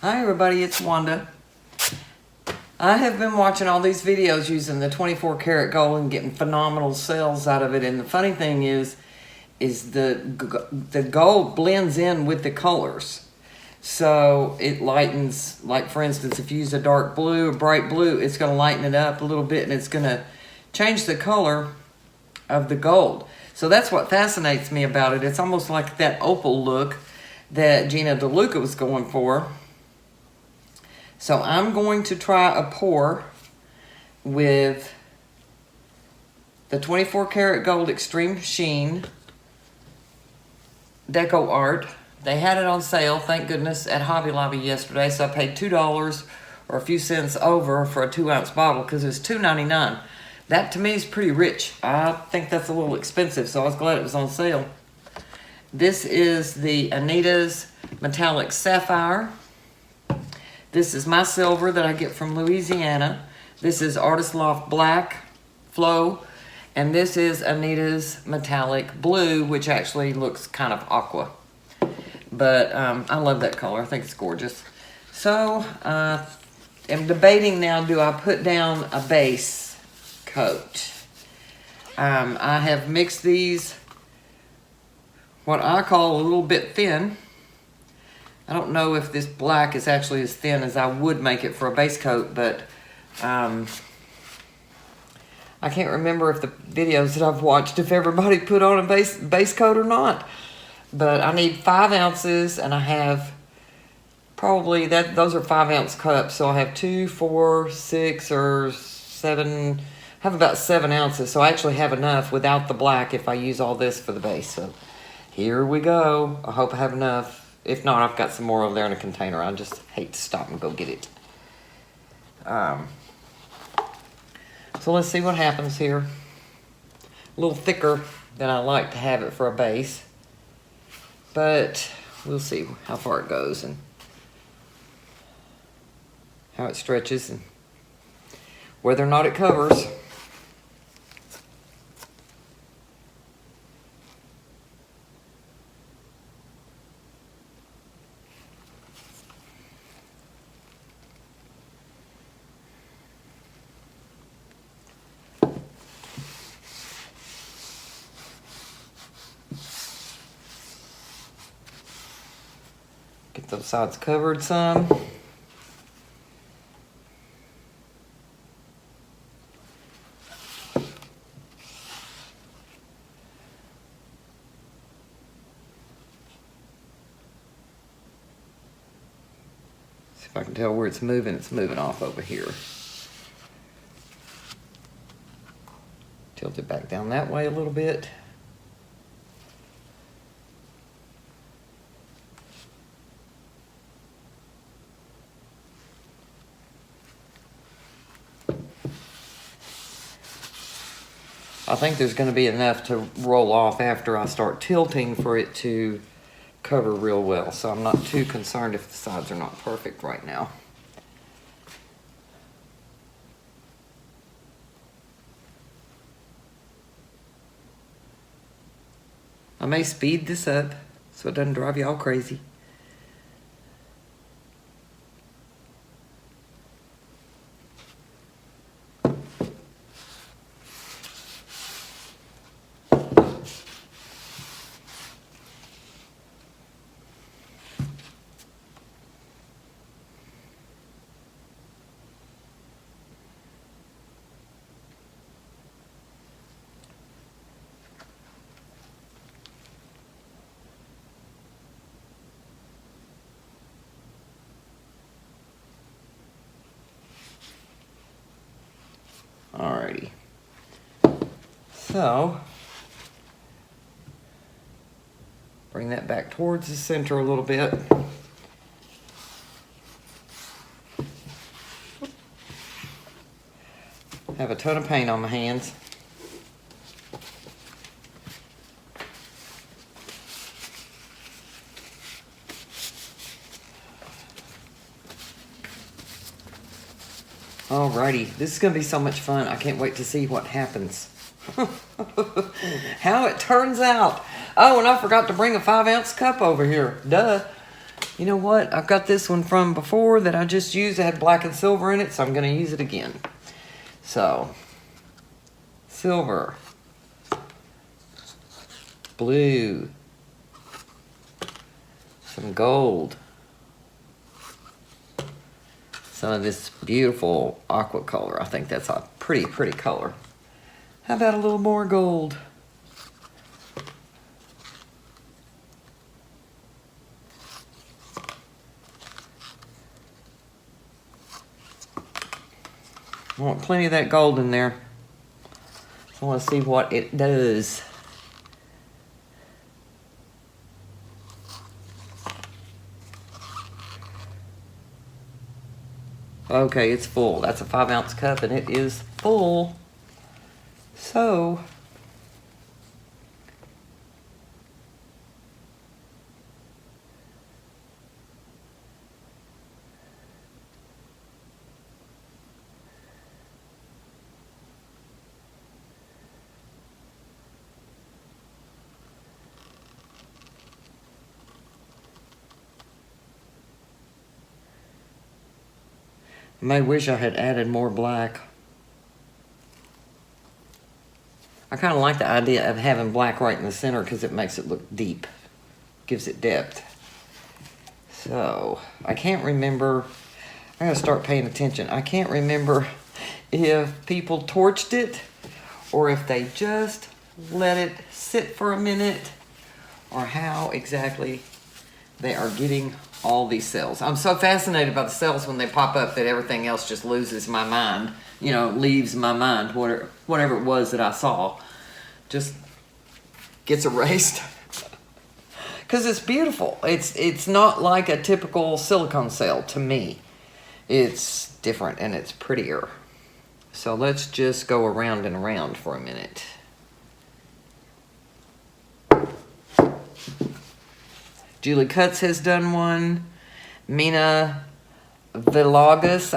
Hi everybody, it's Wanda. I have been watching all these videos using the 24 karat gold and getting phenomenal sales out of it. And the funny thing is the gold blends in with the colors. So it lightens, like for instance, if you use a dark blue, a bright blue, it's going to lighten it up a little bit and it's going to change the color of the gold. So that's what fascinates me about it. It's almost like that opal look that Gina DeLuca was going for. So I'm going to try a pour with the 24 karat gold extreme sheen DecoArt. They had it on sale, thank goodness, at Hobby Lobby yesterday. So I paid $2 or a few cents over for a 2-ounce bottle because it was $2.99. That to me is pretty rich. I think that's a little expensive, so I was glad it was on sale. This is the Anita's metallic sapphire. This is my silver that I get from Louisiana. This is Artist Loft Black Flow. And this is Anita's metallic blue, which actually looks kind of aqua. But I love that color. I think it's gorgeous. So I'm debating now, do I put down a base coat? I have mixed these, what I call a little bit thin. I don't know if this black is actually as thin as I would make it for a base coat, but I can't remember if the videos that I've watched, if everybody put on a base coat or not. But I need 5 ounces, and I have probably, those are 5-ounce cups, so I have 2, 4, 6, or 7, I have about 7 ounces, so I actually have enough without the black if I use all this for the base. So here we go. I hope I have enough. If not, I've got some more over there in a container. I just hate to stop and go get it. So let's see what happens here. A little thicker than I like to have it for a base. But we'll see how far it goes and how it stretches and whether or not it covers. Get those sides covered some. See if I can tell where it's moving. It's moving off over here. Tilt it back down that way a little bit. I think there's going to be enough to roll off after I start tilting for it to cover real well. So I'm not too concerned if the sides are not perfect right now. I may speed this up so it doesn't drive you all crazy. Alrighty, so bring that back towards the center a little bit. Have a ton of paint on my hands. Alrighty, this is going to be so much fun. I can't wait to see what happens. How it turns out. Oh, and I forgot to bring a 5-ounce cup over here. Duh. You know what? I've got this one from before that I just used. It had black and silver in it, so I'm going to use it again. So, silver, blue, some gold, some of this beautiful aqua color. I think that's a pretty, pretty color. How about a little more gold? I want plenty of that gold in there. I want to see what it does. Okay, it's full. That's a 5-ounce cup and it is full. So, I may wish I had added more black. I kind of like the idea of having black right in the center because it makes it look deep. Gives it depth. So, I can't remember. I gotta start paying attention. I can't remember if people torched it or if they just let it sit for a minute or how exactly they are getting all these cells. I'm so fascinated by the cells when they pop up that everything else just loses my mind. You know, leaves my mind. Whatever it was that I saw just gets erased. Because it's beautiful. It's not like a typical silicone cell to me. It's different and it's prettier. So let's just go around and around for a minute. Julie Cutts has done one. Mina Villegas,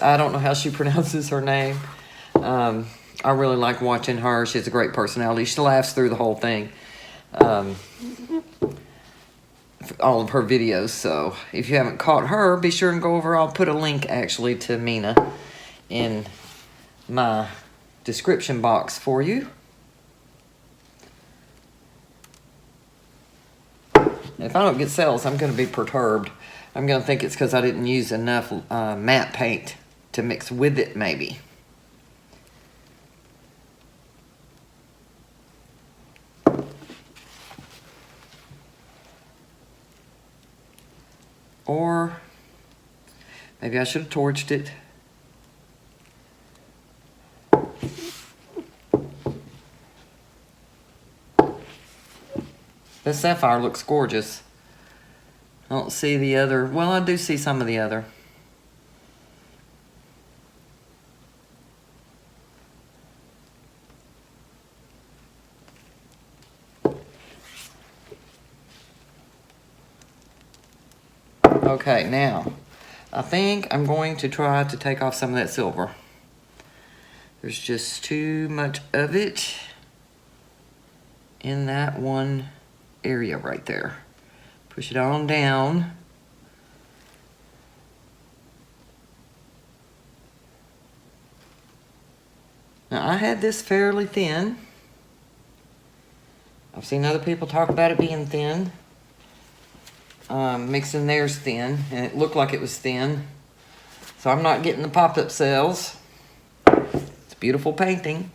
I don't know how she pronounces her name. I really like watching her. She has a great personality. She laughs through the whole thing. All of her videos. So if you haven't caught her, be sure and go over. I'll put a link actually to Mina in my description box for you. If I don't get cells, I'm going to be perturbed. I'm going to think it's because I didn't use enough matte paint to mix with it, maybe. Or maybe I should have torched it. The sapphire looks gorgeous. I don't see the other. Well, I do see some of the other. Okay, now, I think I'm going to try to take off some of that silver. There's just too much of it in that one area right there. Push it on down. Now, I had this fairly thin. I've seen other people talk about it being thin. Mixing theirs thin, and it looked like it was thin. So I'm not getting the pop-up cells. It's beautiful painting,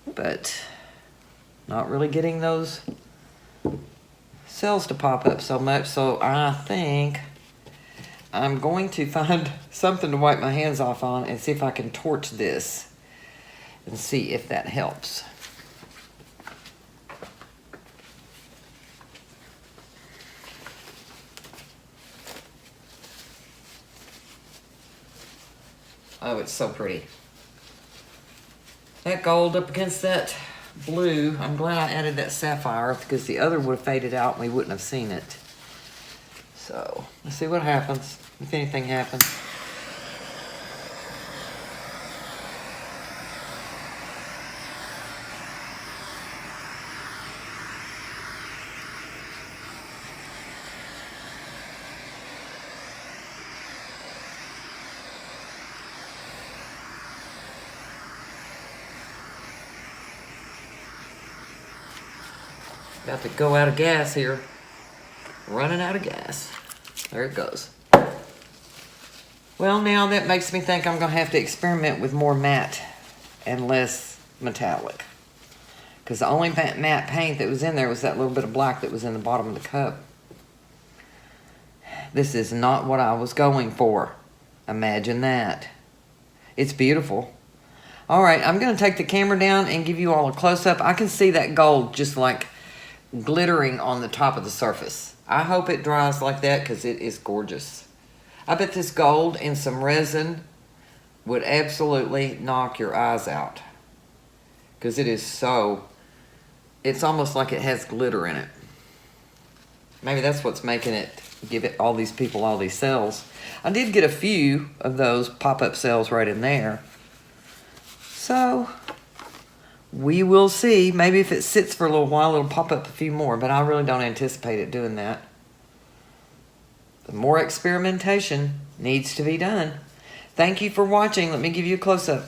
but not really getting those cells to pop up so much. So I think I'm going to find something to wipe my hands off on and see if I can torch this and see if that helps. Oh, it's so pretty. That gold up against that blue. I'm glad I added that sapphire because the other would have faded out and we wouldn't have seen it. So, let's see what happens, if anything happens. About to go out of gas here. Running out of gas. There it goes. Well, now that makes me think I'm going to have to experiment with more matte and less metallic. Because the only matte paint that was in there was that little bit of black that was in the bottom of the cup. This is not what I was going for. Imagine that. It's beautiful. All right, I'm going to take the camera down and give you all a close-up. I can see that gold just like glittering on the top of the surface. I hope it dries like that because it is gorgeous. I bet this gold and some resin would absolutely knock your eyes out. Because it is so, it's almost like it has glitter in it. Maybe that's what's making it, give it all these people all these cells. I did get a few of those pop-up cells right in there. So, we will see. Maybe if it sits for a little while, it'll pop up a few more, but I really don't anticipate it doing that. The more experimentation needs to be done. Thank you for watching. Let me give you a close-up.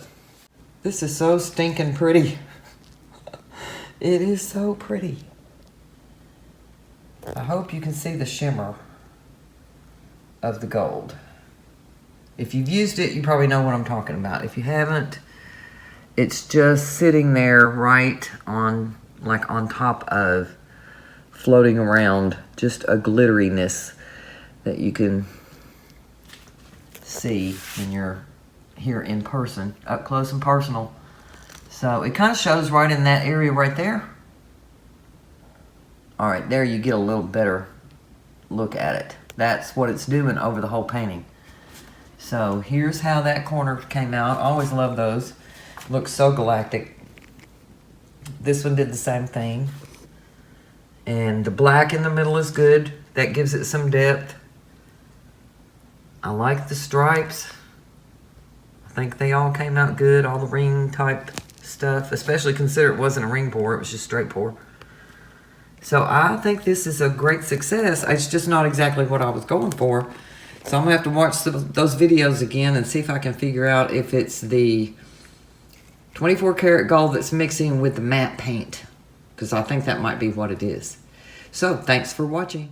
This is so stinking pretty. It is so pretty. I hope you can see the shimmer of the gold. If you've used it, you probably know what I'm talking about. If you haven't, it's just sitting there right on, like on top of, floating around, just a glitteriness that you can see when you're here in person, up close and personal. So it kind of shows right in that area right there. All right, there you get a little better look at it. That's what it's doing over the whole painting. So here's how that corner came out. I always love those. Looks so galactic. This one did the same thing. And the black in the middle is good. That gives it some depth. I like the stripes. I think they all came out good. All the ring type stuff. Especially consider it wasn't a ring pour. It was just straight pour. So I think this is a great success. It's just not exactly what I was going for. So I'm going to have to watch those videos again and see if I can figure out if it's the 24 karat gold that's mixing with the matte paint. Because I think that might be what it is. So thanks for watching.